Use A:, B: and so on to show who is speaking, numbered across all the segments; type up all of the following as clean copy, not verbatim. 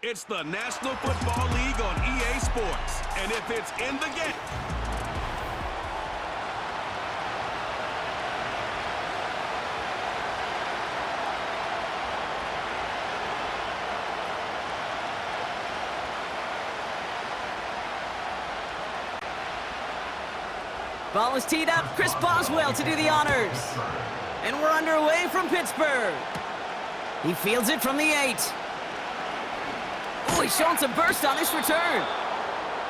A: It's the National Football League on EA Sports. And if it's in the game...
B: Ball is teed up. Chris Boswell to do the honors. And we're underway from Pittsburgh. He fields it from the 8. Oh, he's showing some burst on this return.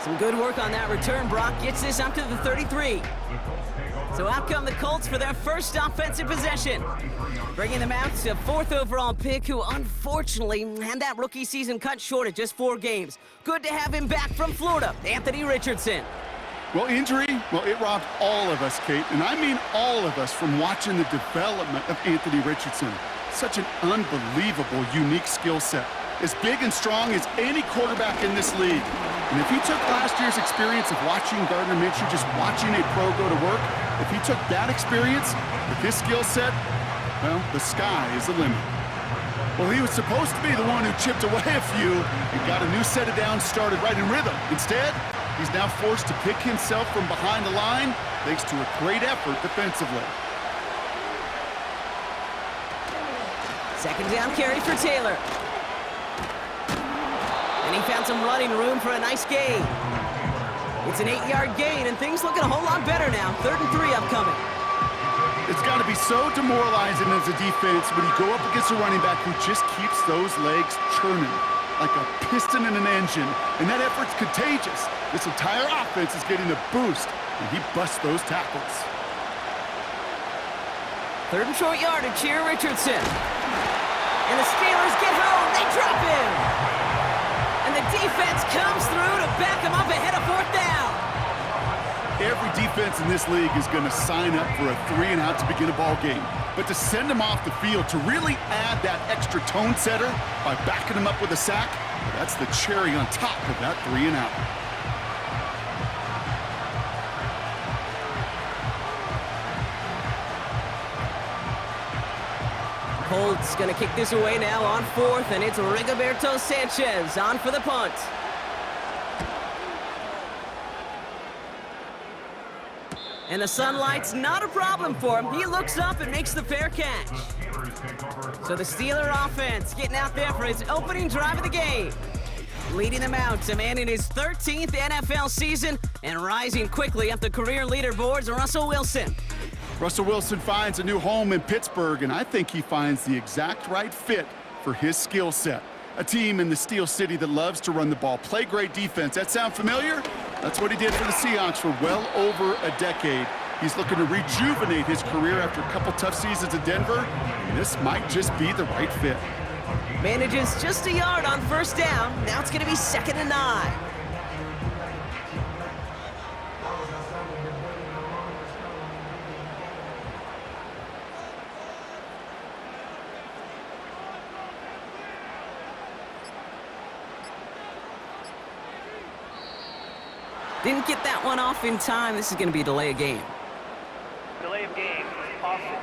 B: Some good work on that return. Brock gets this up to the 33. So out come the Colts for their first offensive possession. Bringing them out to 4th overall pick, who unfortunately had that rookie season cut short at just 4 games. Good to have him back from Florida, Anthony Richardson.
C: Well, injury, it robbed all of us, Kate, and I mean all of us, from watching the development of Anthony Richardson. Such an unbelievable, unique skill set. As big and strong as any quarterback in this league. And if he took last year's experience of watching Gardner Minshew, just watching a pro go to work, if he took that experience with his skill set, well, the sky is the limit. Well, he was supposed to be the one who chipped away a few and got a new set of downs started right in rhythm. Instead, he's now forced to pick himself from behind the line thanks to a great effort defensively.
B: Second down carry for Taylor. And he found some running room for a nice gain. It's an 8-yard gain, and things looking a whole lot better now. 3rd and 3 upcoming.
C: It's got to be so demoralizing as a defense when you go up against a running back who just keeps those legs churning like a piston in an engine, and that effort's contagious. This entire offense is getting a boost, and he busts those tackles.
B: 3rd and short yardage here, Richardson. And the Steelers get home. They drop him. And the defense comes through to back him up ahead of 4th down.
C: Every defense in this league is going to sign up for a 3-and-out to begin a ball game. But to send him off the field, to really add that extra tone setter by backing him up with a sack, that's the cherry on top of that 3-and-out.
B: Colts going to kick this away now on 4th, and it's Rigoberto Sanchez on for the punt. And the sunlight's not a problem for him. He looks up and makes the fair catch. So the Steeler offense getting out there for his opening drive of the game. Leading them out, a man in his 13th NFL season and rising quickly up the career leaderboards, Russell Wilson.
C: Russell Wilson finds a new home in Pittsburgh, and I think he finds the exact right fit for his skill set. A team in the Steel City that loves to run the ball, play great defense. That sound familiar? That's what he did for the Seahawks for well over a decade. He's looking to rejuvenate his career after a couple tough seasons in Denver, and this might just be the right fit.
B: Manages just a yard on 1st down. Now it's going to be 2nd and 9. Didn't get that one off in time. This is going to be a delay of game.
D: Delay of game. Offense.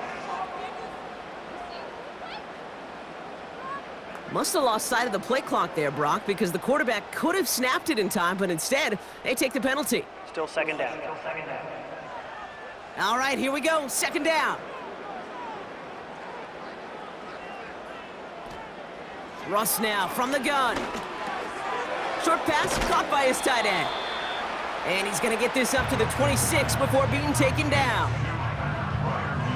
B: Must have lost sight of the play clock there, Brock, because the quarterback could have snapped it in time, but instead, they take the penalty.
D: Still 2nd down.
B: All right, here we go. 2nd down. Russ now from the gun. Short pass caught by his tight end. And he's going to get this up to the 26 before being taken down.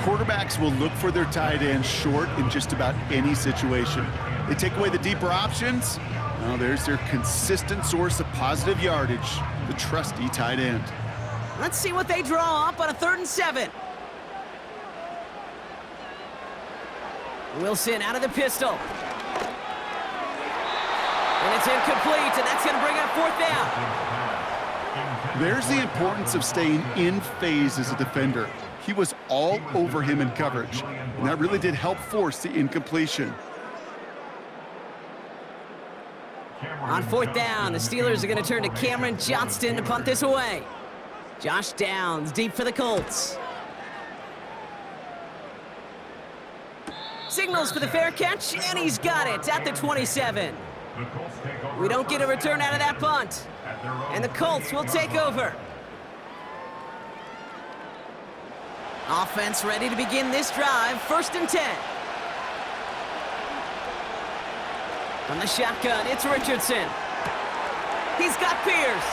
C: Quarterbacks will look for their tight end short in just about any situation. They take away the deeper options. Now there's their consistent source of positive yardage, the trusty tight end.
B: Let's see what they draw up on a 3rd and 7. Wilson out of the pistol. And it's incomplete, and that's going to bring up 4th down.
C: There's the importance of staying in phase as a defender. He was all over him in coverage, and that really did help force the incompletion.
B: On 4th down, the Steelers are going to turn to Cameron Johnston to punt this away. Josh Downs deep for the Colts. signals for the fair catch, and he's got it at the 27. We don't get a return out of that punt, and the Colts will take over. Offense ready to begin this drive, 1st and 10. From the shotgun, it's Richardson. He's got Pierce.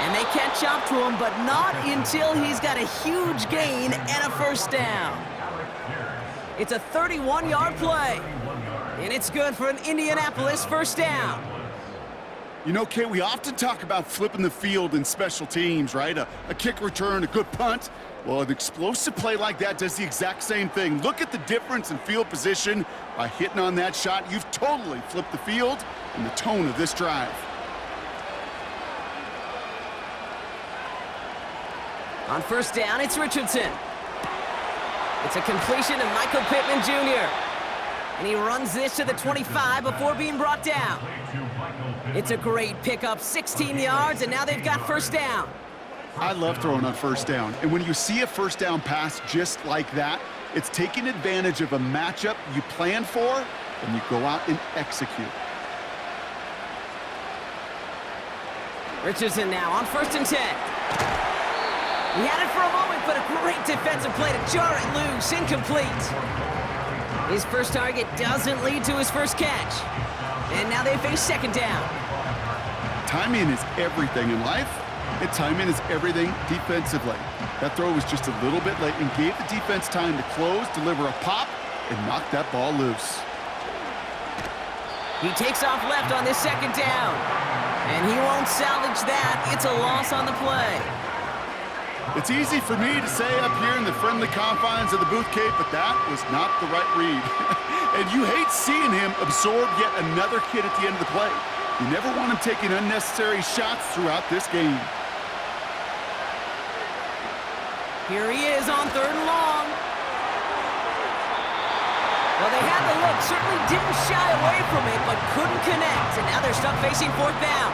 B: And they catch up to him, but not until he's got a huge gain and a 1st down. It's a 31-yard play, and it's good for an Indianapolis 1st down.
C: You know, Kate, we often talk about flipping the field in special teams, right? A kick return, a good punt. Well, an explosive play like that does the exact same thing. Look at the difference in field position. By hitting on that shot, you've totally flipped the field and the tone of this drive.
B: On 1st down, it's Richardson. It's a completion to Michael Pittman Jr. And he runs this to the 25 before being brought down. It's a great pickup, 16 yards, and now they've got 1st down.
C: I love throwing on 1st down. And when you see a 1st down pass just like that, it's taking advantage of a matchup you plan for, and you go out and execute.
B: Richardson now on 1st and 10. He had it for a moment, but a great defensive play to jar it loose, incomplete. His first target doesn't lead to his first catch. And now they face 2nd down.
C: Timing is everything in life, and timing is everything defensively. That throw was just a little bit late and gave the defense time to close, deliver a pop, and knock that ball loose.
B: He takes off left on this 2nd down. And he won't salvage that. It's a loss on the play.
C: It's easy for me to say up here in the friendly confines of the booth, Kate, but that was not the right read. And you hate seeing him absorb yet another hit at the end of the play. You never want him taking unnecessary shots throughout this game.
B: Here he is on 3rd and long. Well, they had the look, certainly didn't shy away from it, but couldn't connect. And now they're stuck facing 4th down.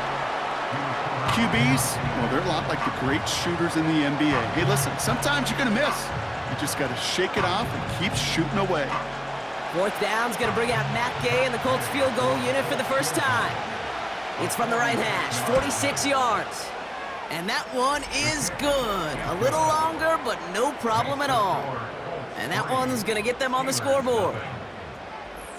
C: QBs, well, they're a lot like the great shooters in the NBA. Hey, listen, sometimes you're going to miss. You just got to shake it off and keep shooting away.
B: 4th down's going to bring out Matt Gay and the Colts field goal unit for the first time. It's from the right hash, 46 yards. And that one is good. A little longer, but no problem at all. And that one's going to get them on the scoreboard.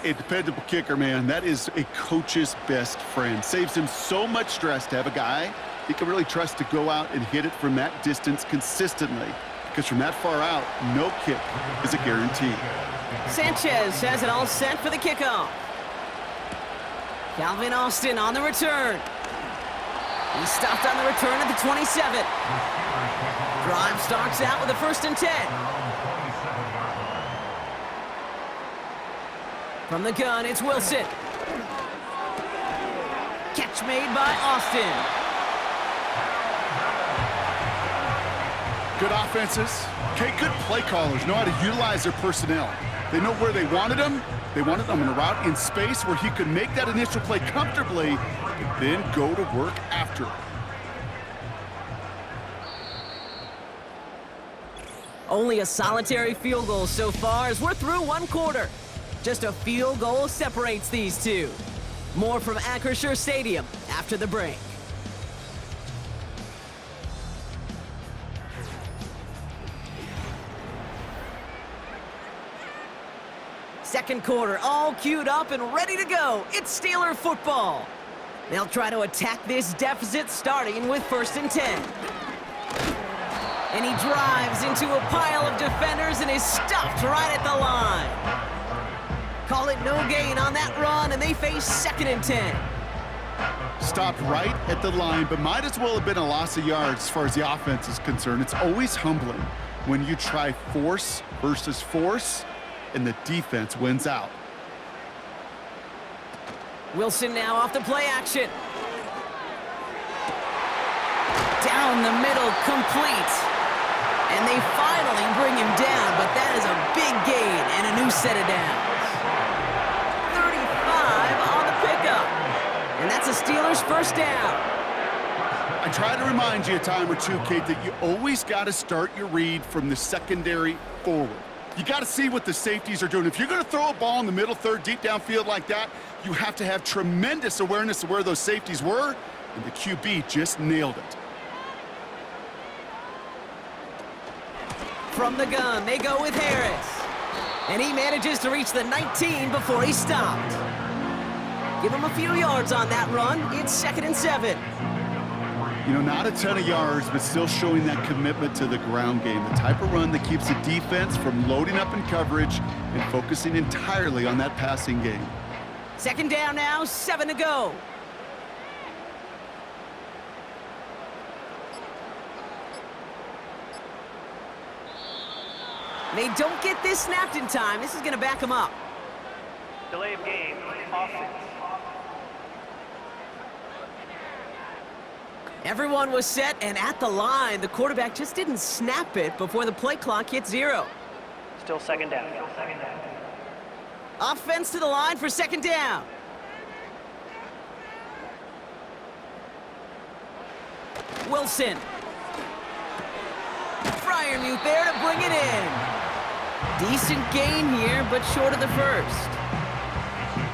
C: A dependable kicker, man. That is a coach's best friend. Saves him so much stress to have a guy he can really trust to go out and hit it from that distance consistently. Because from that far out, no kick is a guarantee.
B: Sanchez has it all set for the kickoff. Calvin Austin on the return. He stopped on the return at the 27. Drive starts out with a 1st and 10. From the gun, it's Wilson. Catch made by Austin.
C: Good offenses. Okay, good play callers know how to utilize their personnel. They know where they wanted them. They wanted them on a route in space where he could make that initial play comfortably and then go to work after it.
B: Only a solitary field goal so far as we're through 1 quarter. Just a field goal separates these two. More from Acrisure Stadium after the break. Second quarter, all queued up and ready to go. It's Steeler football. They'll try to attack this deficit starting with 1st and 10. And he drives into a pile of defenders and is stuffed right at the line. Call it no gain on that run, and they face 2nd and 10.
C: Stopped right at the line, but might as well have been a loss of yards as far as the offense is concerned. It's always humbling when you try force versus force, and the defense wins out.
B: Wilson now off the play action. Down the middle, complete. And they finally bring him down, but that is a big gain and a new set of downs. 35 on the pickup. And that's a Steelers 1st down.
C: I try to remind you a time or two, Kate, that you always got to start your read from the secondary forward. You got to see what the safeties are doing. If you're going to throw a ball in the middle third, deep downfield like that, you have to have tremendous awareness of where those safeties were, and the QB just nailed it.
B: From the gun, they go with Harris. And he manages to reach the 19 before he stopped. Give him a few yards on that run. It's 2nd and 7.
C: You know, not a ton of yards, but still showing that commitment to the ground game. The type of run that keeps the defense from loading up in coverage and focusing entirely on that passing game.
B: 2nd down now, 7 to go. They don't get this snapped in time. This is going to back them up.
D: Delay of game, offense.
B: Everyone was set and at the line. The quarterback just didn't snap it before the play clock hit 0.
D: Still 2nd down.
B: Offense to the line for 2nd down. Wilson. Fryermuth there to bring it in. Decent gain here, but short of the first.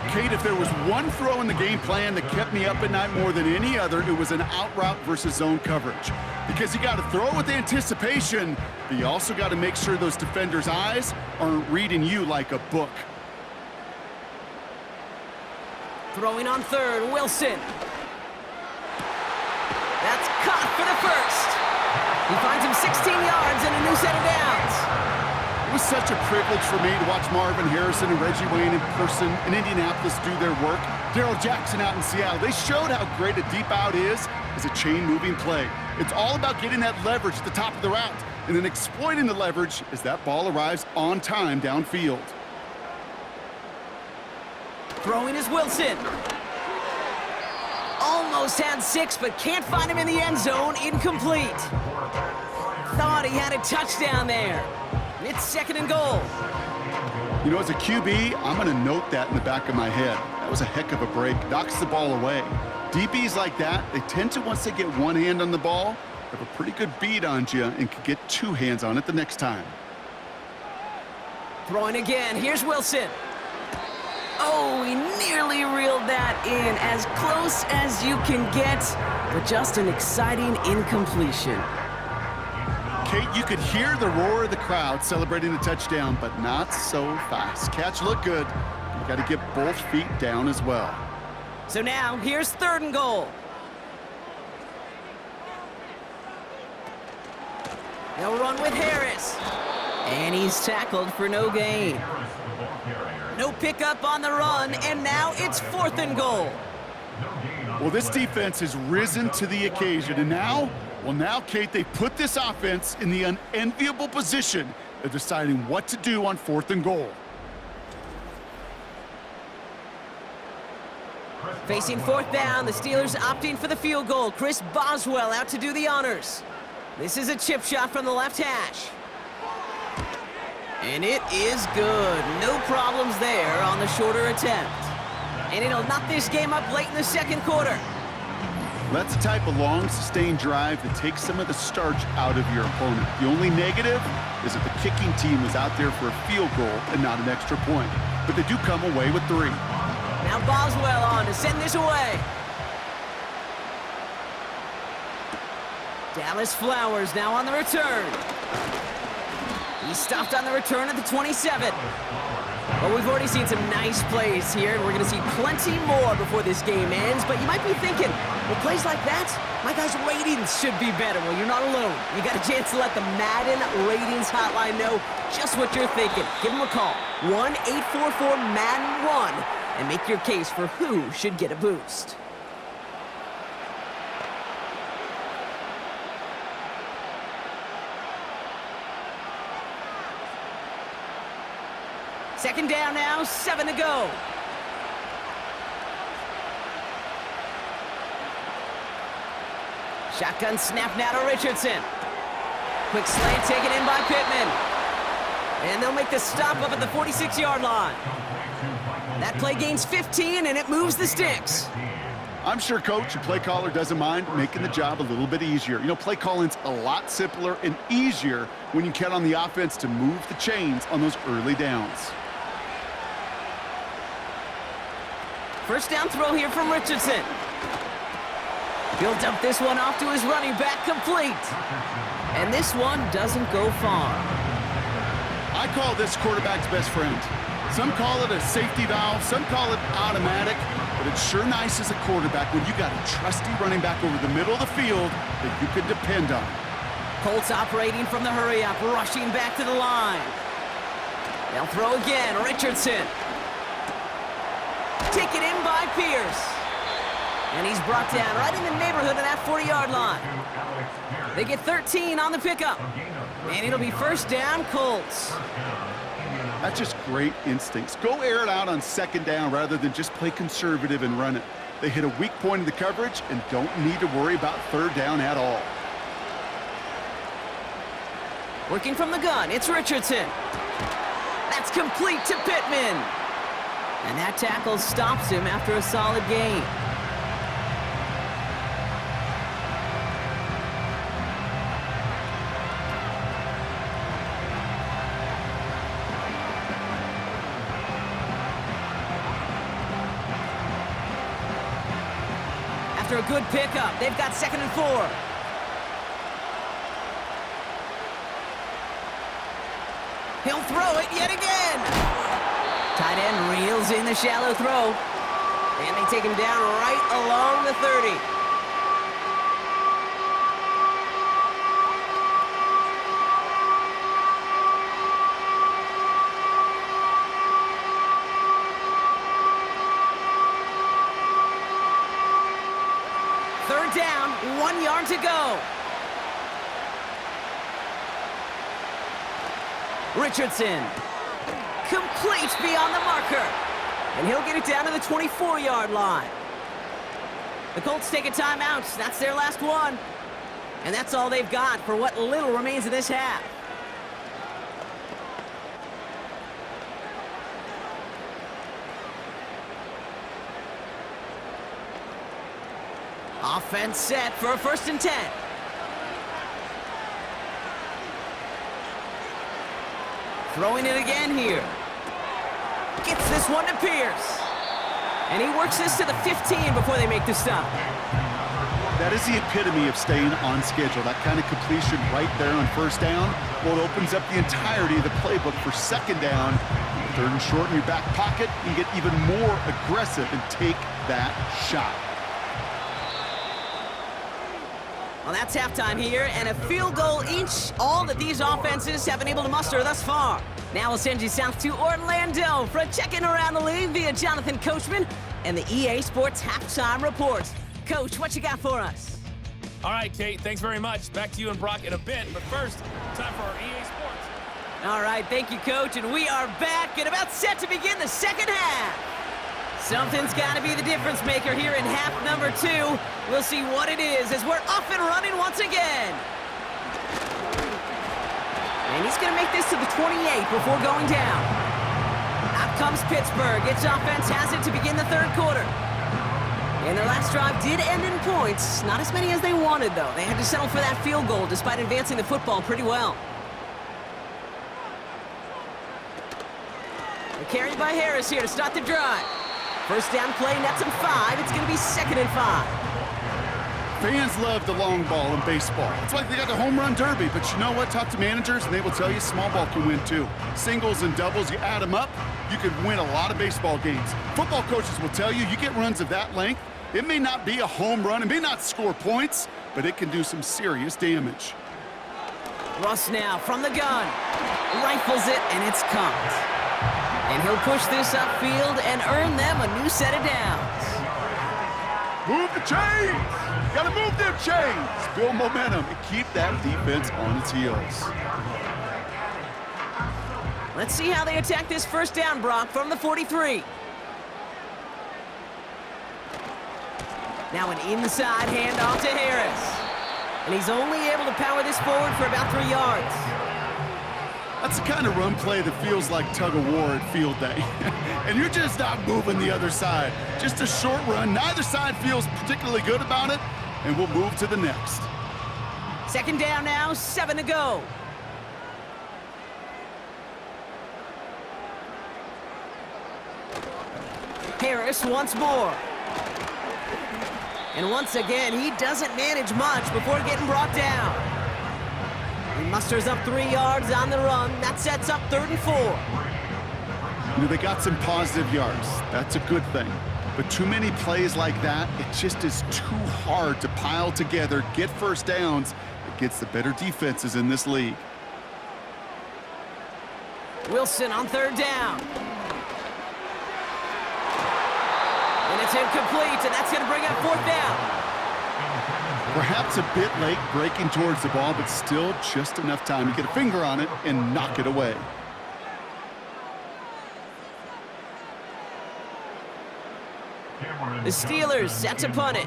C: Kate, if there was one throw in the game plan that kept me up at night more than any other, it was an out route versus zone coverage. Because you got to throw with anticipation, but you also got to make sure those defenders' eyes aren't reading you like a book.
B: Throwing on 3rd, Wilson. That's caught for the first. He finds him 16 yards and a new set of downs.
C: It was such a privilege for me to watch Marvin Harrison and Reggie Wayne in person in Indianapolis do their work. Darrell Jackson out in Seattle. They showed how great a deep out is as a chain-moving play. It's all about getting that leverage at the top of the route and then exploiting the leverage as that ball arrives on time downfield.
B: Throwing is Wilson. Almost had 6, but can't find him in the end zone. Incomplete. Thought he had a touchdown there. It's 2nd and goal.
C: You know, as a QB, I'm going to note that in the back of my head. That was a heck of a break. Knocks the ball away. DBs like that, they tend to, once they get one hand on the ball, have a pretty good beat on you and can get 2 hands on it the next time.
B: Throwing again. Here's Wilson. Oh, he nearly reeled that in. As close as you can get, but just an exciting incompletion.
C: Kate, you could hear the roar of the crowd celebrating the touchdown, but not so fast. Catch looked good. You got to get both feet down as well.
B: So now, here's 3rd and goal. They'll run with Harris. And he's tackled for no gain. No pickup on the run, and now it's 4th and goal.
C: Well, this defense has risen to the occasion, and now, Kate, they put this offense in the unenviable position of deciding what to do on 4th and goal.
B: Facing 4th down, the Steelers opting for the field goal. Chris Boswell out to do the honors. This is a chip shot from the left hash. And it is good. No problems there on the shorter attempt. And it'll knock this game up late in the 2nd quarter.
C: That's the type of long, sustained drive that takes some of the starch out of your opponent. The only negative is that the kicking team was out there for a field goal and not an extra point. But they do come away with 3.
B: Now Boswell on to send this away. Dallas Flowers now on the return. He stopped on the return at the 27. Well, we've already seen some nice plays here, and we're going to see plenty more before this game ends. But you might be thinking, with plays like that, my guys' ratings should be better. Well, you're not alone. You got a chance to let the Madden ratings hotline know just what you're thinking. Give them a call, 1-844-MADDEN-1, and make your case for who should get a boost. Second down now, 7 to go. Shotgun snap now to Richardson. Quick slant taken in by Pittman. And they'll make the stop up at the 46-yard line. That play gains 15, and it moves the sticks.
C: I'm sure coach or play caller doesn't mind making the job a little bit easier. You know, play calling's a lot simpler and easier when you count on the offense to move the chains on those early downs.
B: First down throw here from Richardson. He'll dump this one off to his running back, complete. And this one doesn't go far.
C: I call this quarterback's best friend. Some call it a safety valve, some call it automatic, but it's sure nice as a quarterback when you got a trusty running back over the middle of the field that you can depend on.
B: Colts operating from the hurry-up, rushing back to the line. They'll throw again, Richardson. Taken in by Pierce. And he's brought down right in the neighborhood of that 40-yard line. They get 13 on the pickup. And it'll be first down, Colts.
C: That's just great instincts. Go air it out on second down rather than just play conservative and run it. They hit a weak point in the coverage and don't need to worry about third down at all.
B: Working from the gun, it's Richardson. That's complete to Pittman. And that tackle stops him after a solid gain. After a good pickup, they've got 2nd and 4. He'll throw it yet again. Tight end reels in the shallow throw. And they take him down right along the 30. Third down, 1 yard to go. Richardson, complete beyond the marker. And he'll get it down to the 24-yard line. The Colts take a timeout. That's their last one. And that's all they've got for what little remains of this half. Offense set for a 1st and 10. Throwing it again here. Gets this one to Pierce. And he works this to the 15 before they make the stop.
C: That is the epitome of staying on schedule. That kind of completion right there on first down. Well, it opens up the entirety of the playbook for second down. Third and short in your back pocket. You get even more aggressive and take that shot.
B: Well, that's halftime here, and a field goal each, all that these offenses have been able to muster thus far. Now we'll send you south to Orlando for a check-in around the league via Jonathan Coachman and the EA Sports Halftime Report. Coach, what you got for us?
E: All right, Kate, thanks very much. Back to you and Brock in a bit, but first, time for our EA Sports.
B: All right, thank you, Coach, and we are back and about set to begin the second half. Something's got to be the difference maker here in half number 2. We'll see what it is as we're off and running once again. And he's going to make this to the 28 before going down. Out comes Pittsburgh. Its offense has it to begin the third quarter. And their last drive did end in points. Not as many as they wanted, though. They had to settle for that field goal despite advancing the football pretty well. They're carried by Harris here to start the drive. First down play, nets him 5. It's going to be 2nd and 5.
C: Fans love the long ball in baseball. It's like they got the home run derby, but you know what? Talk to managers, and they will tell you small ball can win too. Singles and doubles, you add them up, you could win a lot of baseball games. Football coaches will tell you get runs of that length. It may not be a home run, it may not score points, but it can do some serious damage.
B: Russ now from the gun. Rifles it, and it's caught. And he'll push this upfield and earn them a new set of downs.
C: Move the chains! Gotta move them chains! Build momentum and keep that defense on its heels.
B: Let's see how they attack this first down, Brock, from the 43. Now an inside handoff to Harris. And he's only able to power this forward for about 3 yards.
C: That's the kind of run play that feels like tug-of-war at field day. And you're just not moving the other side. Just a short run. Neither side feels particularly good about it, and we'll move to the next.
B: Second down now, 7 to go. Harris once more. And once again, he doesn't manage much before getting brought down. He musters up 3 yards on the run. That sets up 3rd and 4.
C: You know, they got some positive yards. That's a good thing. But too many plays like that, it just is too hard to pile together, get first downs. It gets the better defenses in this league.
B: Wilson on 3rd down. And it's incomplete, and that's going to bring up 4th down.
C: Perhaps a bit late breaking towards the ball, but still just enough time to get a finger on it and knock it away.
B: The Steelers set to punt it.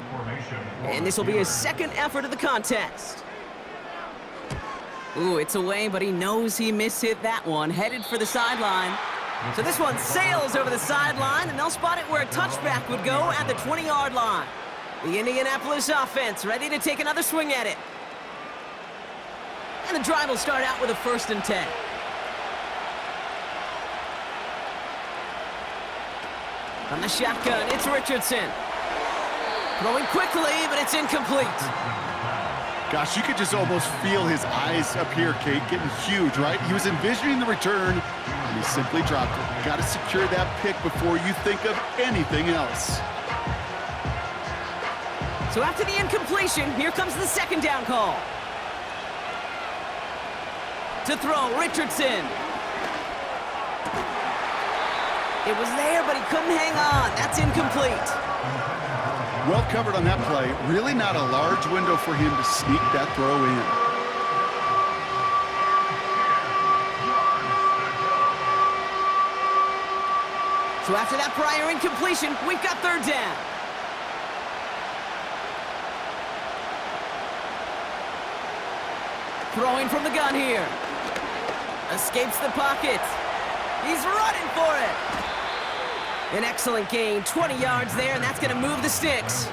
B: And this will be his 2nd effort of the contest. Ooh, it's away, but he knows he mishit that one. Headed for the sideline. So this one sails over the sideline, and they'll spot it where a touchback would go at the 20-yard line. The Indianapolis offense ready to take another swing at it. And the drive will start out with a 1st and 10. From the shotgun, it's Richardson. Throwing quickly, but it's incomplete.
C: Gosh, you could just almost feel his eyes up here, Kate, getting huge, right? He was envisioning the return, and he simply dropped it. Got to secure that pick before you think of anything else.
B: So after the incompletion, here comes the 2nd down call. To throw, Richardson. It was there, but he couldn't hang on. That's incomplete.
C: Well covered on that play. Really not a large window for him to sneak that throw in.
B: So after that prior incompletion, we've got 3rd down. Throwing from the gun here. Escapes the pocket. He's running for it. An excellent gain, 20 yards there, and that's going to move the sticks.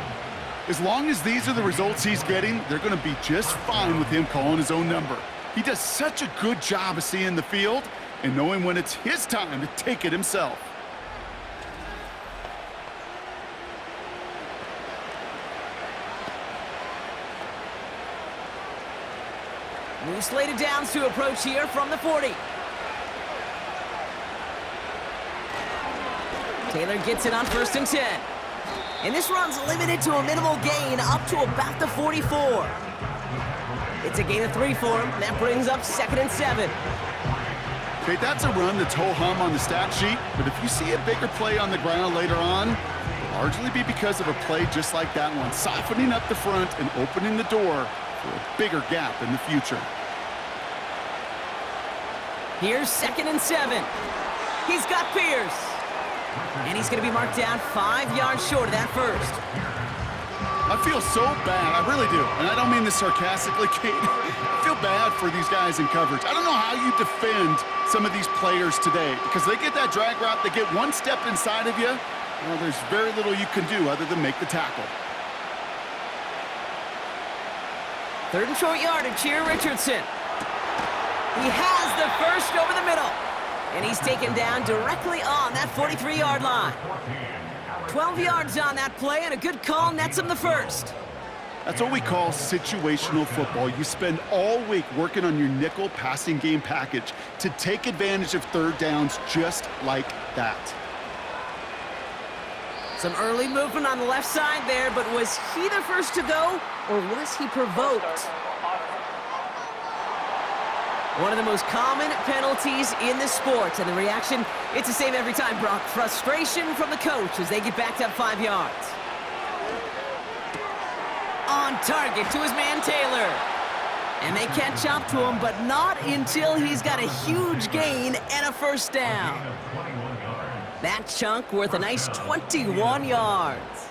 C: As long as these are the results he's getting, they're going to be just fine with him calling his own number. He does such a good job of seeing the field and knowing when it's his time to take it himself.
B: New slated downs to approach here from the 40. Taylor gets it on 1st and 10. And this run's limited to a minimal gain up to about the 44. It's a gain of 3 for him. That brings up 2nd and 7.
C: Okay, that's a run that's ho-hum on the stat sheet, but if you see a bigger play on the ground later on, it'll largely be because of a play just like that one, softening up the front and opening the door for a bigger gap in the future.
B: Here's 2nd and 7. He's got Pierce. And he's going to be marked down 5 yards short of that 1st.
C: I feel so bad, I really do. And I don't mean this sarcastically, Kate. I feel bad for these guys in coverage. I don't know how you defend some of these players today because they get that drag route, they get one step inside of you, well, there's very little you can do other than make the tackle.
B: 3rd and short yardage here, Richardson. He has the 1st over the middle. And he's taken down directly on that 43-yard line. 12 yards on that play, and a good call nets him the 1st.
C: That's what we call situational football. You spend all week working on your nickel passing game package to take advantage of 3rd downs just like that.
B: Some early movement on the left side there, but was he the first to go, or was he provoked? One of the most common penalties in the sport, and the reaction, it's the same every time, Brock. Frustration from the coach as they get backed up 5 yards. On target to his man Taylor. And they catch up to him, but not until he's got a huge gain and a 1st down. That chunk worth a nice 21 yards.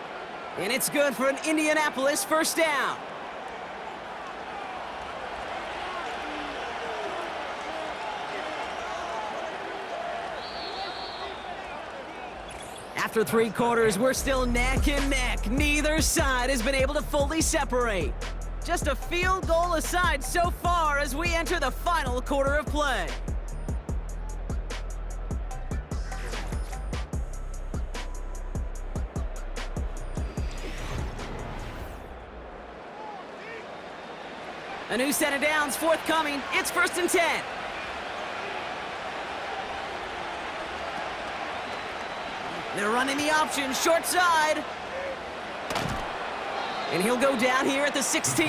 B: And it's good for an Indianapolis 1st down. After 3 quarters, we're still neck and neck. Neither side has been able to fully separate. Just a field goal aside so far as we enter the final quarter of play. A new set of downs forthcoming. It's 1st and 10. They're running the option, short side. And he'll go down here at the 16.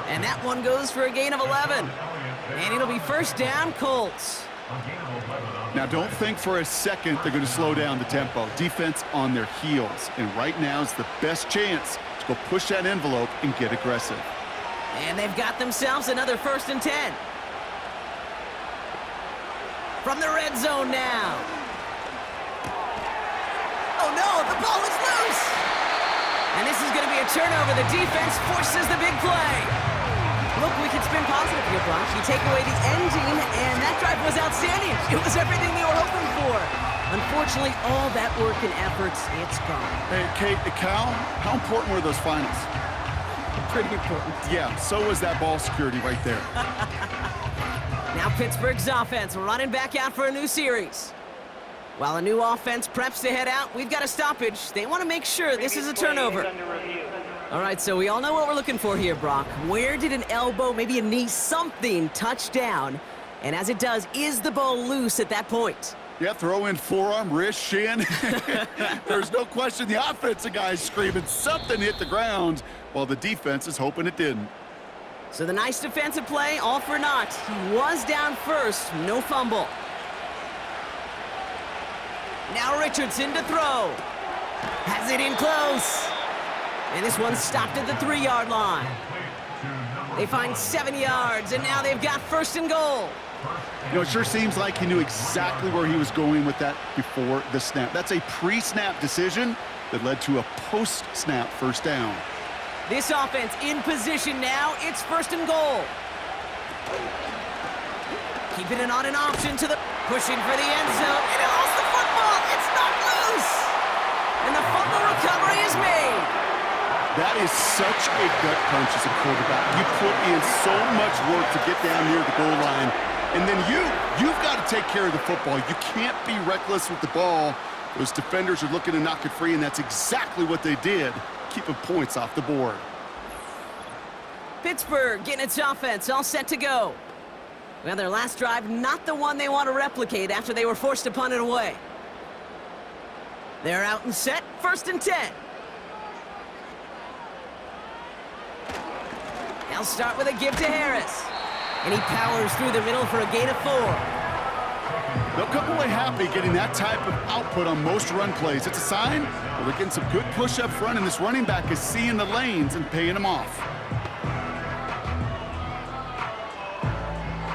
B: And that one goes for a gain of 11. And it'll be 1st down, Colts.
C: Now, don't think for a second they're going to slow down the tempo. Defense on their heels. And right now is the best chance to go push that envelope and get aggressive.
B: And they've got themselves another 1st and 10. From the red zone now. Oh no, the ball is loose! And this is going to be a turnover. The defense forces the big play. Look, we can spin positive here, Brock. You take away the ending, and that drive was outstanding. It was everything they were hoping for. Unfortunately, all that work and efforts, it's gone.
C: Hey, Kate, Cal, how important were those finals?
B: Pretty important.
C: Yeah, so was that ball security right there.
B: Now Pittsburgh's offense running back out for a new series. While a new offense preps to head out, we've got a stoppage. They want to make sure this is a turnover. All right, so we all know what we're looking for here, Brock. Where did an elbow, maybe a knee, something touch down? And as it does, is the ball loose at that point?
C: Yeah, throw in forearm, wrist, shin. There's no question the offensive guy's screaming something hit the ground while the defense is hoping it didn't.
B: So the nice defensive play, all for naught. He was down first, no fumble. Now Richardson to throw. Has it in close. And this one's stopped at the 3-yard line. They find 7 yards, and now they've got 1st and goal.
C: You know, it sure seems like he knew exactly where he was going with that before the snap. That's a pre-snap decision that led to a post-snap 1st down.
B: This offense in position now. It's 1st and goal. Keeping it on an option to the... Pushing for the end zone. It lost the football. It's not loose. And the fumble recovery is made.
C: That is such a gut punch as a quarterback. You put in so much work to get down near the goal line. And then you've got to take care of the football. You can't be reckless with the ball. Those defenders are looking to knock it free, and that's exactly what they did, keeping points off the board.
B: Pittsburgh getting its offense all set to go. Well, their last drive, not the one they want to replicate after they were forced to punt it away. They're out and set, 1st and 10. They'll start with a give to Harris. And he powers through the middle for a gain of 4.
C: They'll come away happy getting that type of output on most run plays. It's a sign that they're getting some good push up front, and this running back is seeing the lanes and paying them off.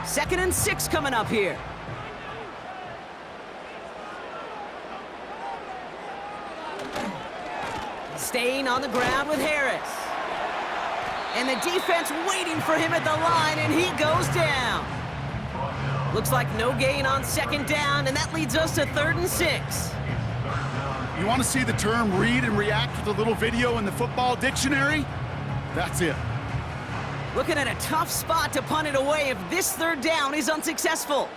B: 2nd and 6 coming up here. Staying on the ground with Harris. And the defense waiting for him at the line, and he goes down. Looks like no gain on 2nd down, and that leads us to 3rd and 6.
C: You want to see the term read and react with a little video in the football dictionary? That's it.
B: Looking at a tough spot to punt it away if this 3rd down is unsuccessful.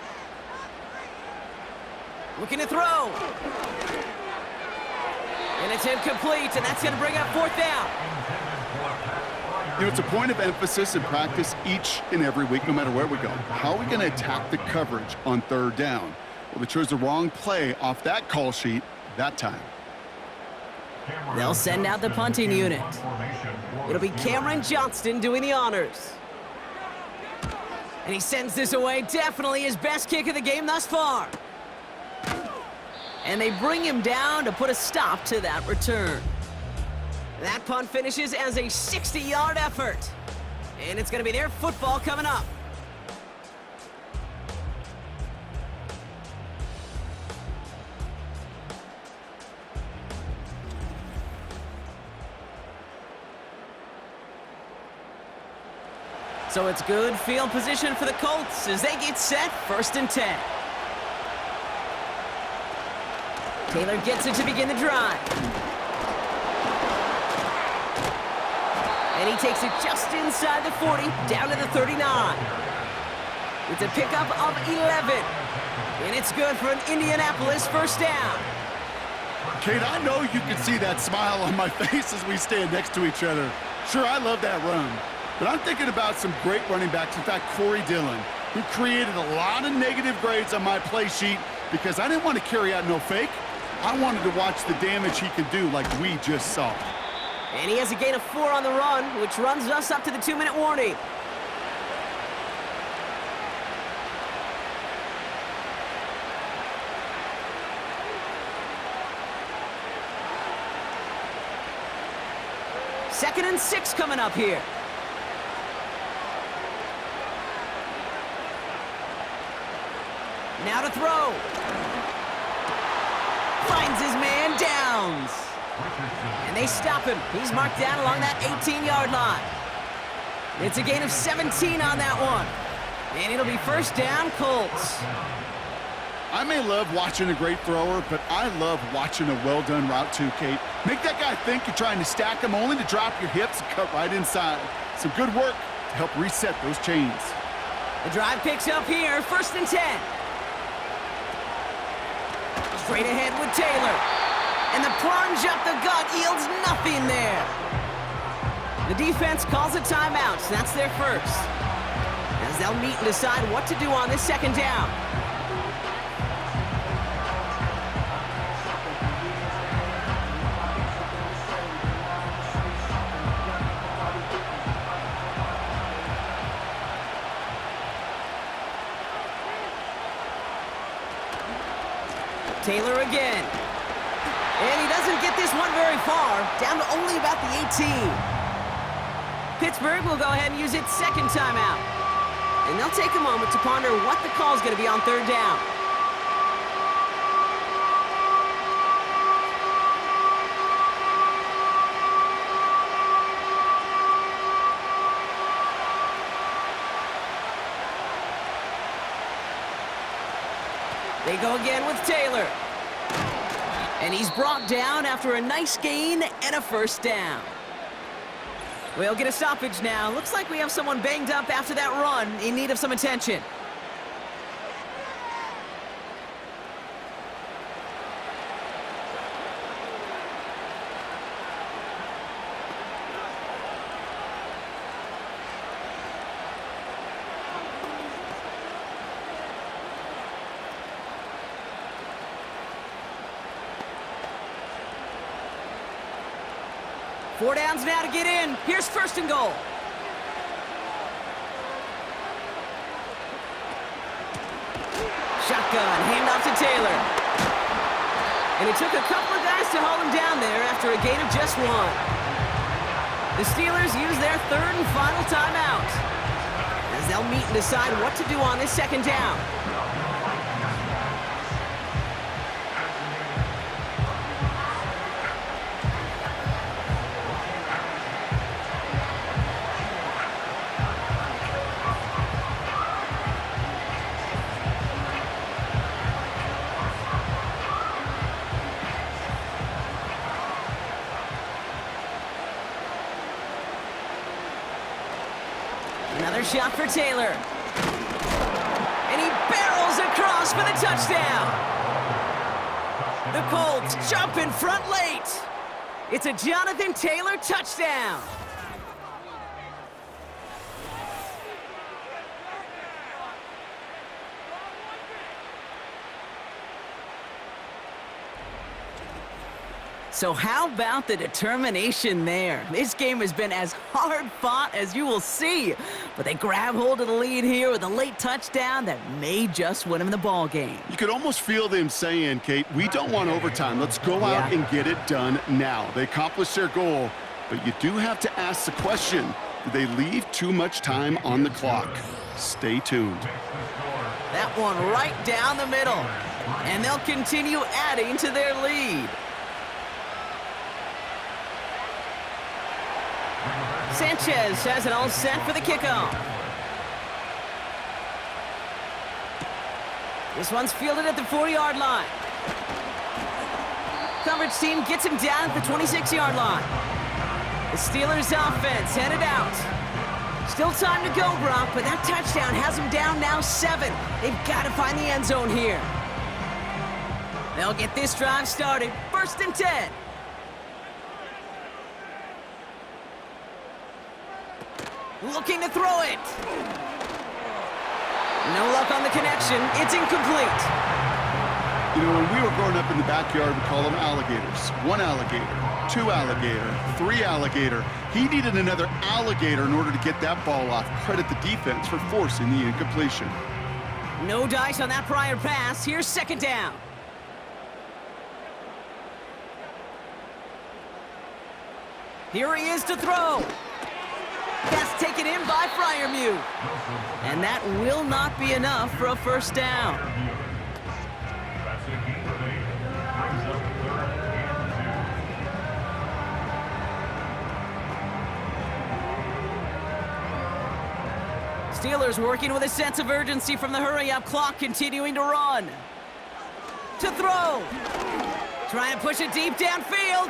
B: Looking to throw. And it's incomplete, and that's going to bring up 4th down.
C: You know, it's a point of emphasis in practice each and every week, no matter where we go. How are we going to attack the coverage on 3rd down? Well, they chose the wrong play off that call sheet that time.
B: They'll send out the punting unit. It'll be Cameron Johnston doing the honors. And he sends this away, definitely his best kick of the game thus far. And they bring him down to put a stop to that return. That punt finishes as a 60-yard effort. And it's going to be their football coming up. So it's good field position for the Colts as they get set, 1st and 10. Taylor gets it to begin the drive. And he takes it just inside the 40, down to the 39. It's a pickup of 11. And it's good for an Indianapolis first down.
C: Kate, I know you can see that smile on my face as we stand next to each other. Sure, I love that run. But I'm thinking about some great running backs. In fact, Corey Dillon, who created a lot of negative grades on my play sheet because I didn't want to carry out no fake. I wanted to watch the damage he could do like we just saw.
B: And he has a gain of 4 on the run, which runs us up to the 2-minute warning. Second and 6 coming up here. Now to throw. Finds his man, Downs. And they stop him. He's marked down along that 18-yard line. It's a gain of 17 on that one. And it'll be first down, Colts.
C: I may love watching a great thrower, but I love watching a well-done route too, Kate. Make that guy think you're trying to stack him only to drop your hips and cut right inside. Some good work to help reset those chains.
B: The drive picks up here, first and 10. Straight ahead with Taylor. And the plunge up the gut yields nothing there. The defense calls a timeout, so that's their first. As they'll meet and decide what to do on this second down. Taylor again. And he doesn't get this one very far, down to only about the 18. Pittsburgh will go ahead and use its second timeout. And they'll take a moment to ponder what the call is going to be on third down. They go again with Taylor. And he's brought down after a nice gain and a first down. We'll get a stoppage now. Looks like we have someone banged up after that run in need of some attention. Four downs now to get in. Here's first and goal. Shotgun, handoff to Taylor. And it took a couple of guys to haul him down there after a gain of just 1. The Steelers use their third and final timeout as they'll meet and decide what to do on this second down. Another shot for Taylor. And he barrels across for the touchdown. The Colts jump in front late. It's a Jonathan Taylor touchdown. So how about the determination there? This game has been as hard fought as you will see. But they grab hold of the lead here with a late touchdown that may just win them the ball game.
C: You could almost feel them saying, Kate, we don't want overtime. Let's go out and get it done now. They accomplished their goal, but you do have to ask the question, did they leave too much time on the clock? Stay tuned.
B: That one right down the middle. And they'll continue adding to their lead. Sanchez has it all set for the kickoff. This one's fielded at the 40-yard line. coverage team gets him down at the 26-yard line. The Steelers' offense headed out. Still time to go, Brock, but that touchdown has them down now 7. They've got to find the end zone here. They'll get this drive started. 1st and 10. Looking to throw it. No luck on the connection. It's incomplete.
C: You know, when we were growing up in the backyard, we call them alligators. 1 alligator, 2 alligator, 3 alligator. He needed another alligator in order to get that ball off. Credit the defense for forcing the incompletion.
B: No dice on that prior pass. Here's 2nd down. Here he is to throw. That's taken in by Freiermuth. And that will not be enough for a 1st down. Steelers working with a sense of urgency from the hurry-up clock, continuing to run. To throw. Trying to push it deep downfield.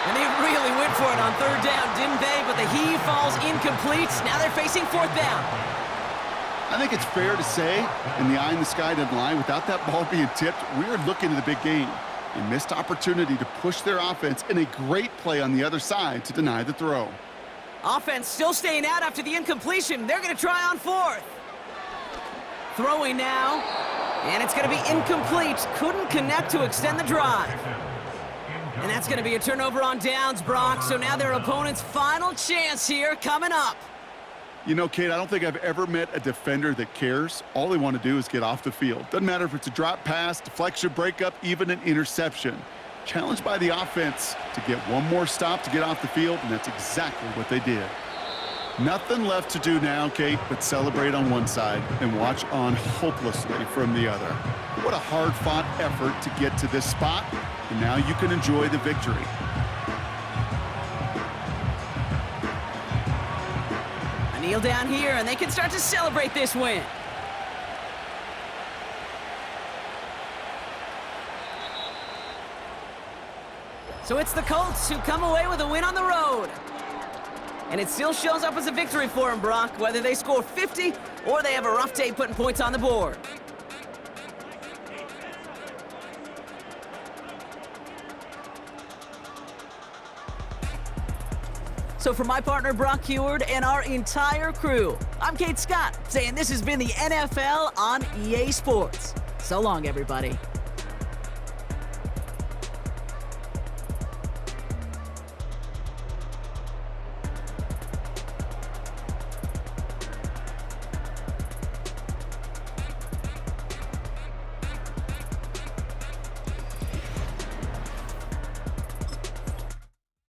B: And they really went for it on 3rd down, didn't they? But the heave falls incomplete. Now they're facing 4th down.
C: I think it's fair to say, in the eye in the sky doesn't lie, without that ball being tipped, we're looking at the big game. A missed opportunity to push their offense and a great play on the other side to deny the throw.
B: Offense still staying out after the incompletion. They're going to try on 4th. Throwing now. And it's going to be incomplete. Couldn't connect to extend the drive. And that's going to be a turnover on downs, Brock. So now their opponent's final chance here coming up.
C: You know, Kate, I don't think I've ever met a defender that cares. All they want to do is get off the field. Doesn't matter if it's a drop pass, deflection, breakup, even an interception. Challenged by the offense to get one more stop to get off the field, and that's exactly what they did. Nothing left to do now, Kate, but celebrate on one side and watch on hopelessly from the other. What a hard-fought effort to get to this spot, and now you can enjoy the victory.
B: A kneel down here, and they can start to celebrate this win. So it's the Colts who come away with a win on the road. And it still shows up as a victory for them, Brock, whether they score 50 or they have a rough day putting points on the board. So for my partner, Brock Heward, and our entire crew, I'm Kate Scott, saying this has been the NFL on EA Sports. So long, everybody.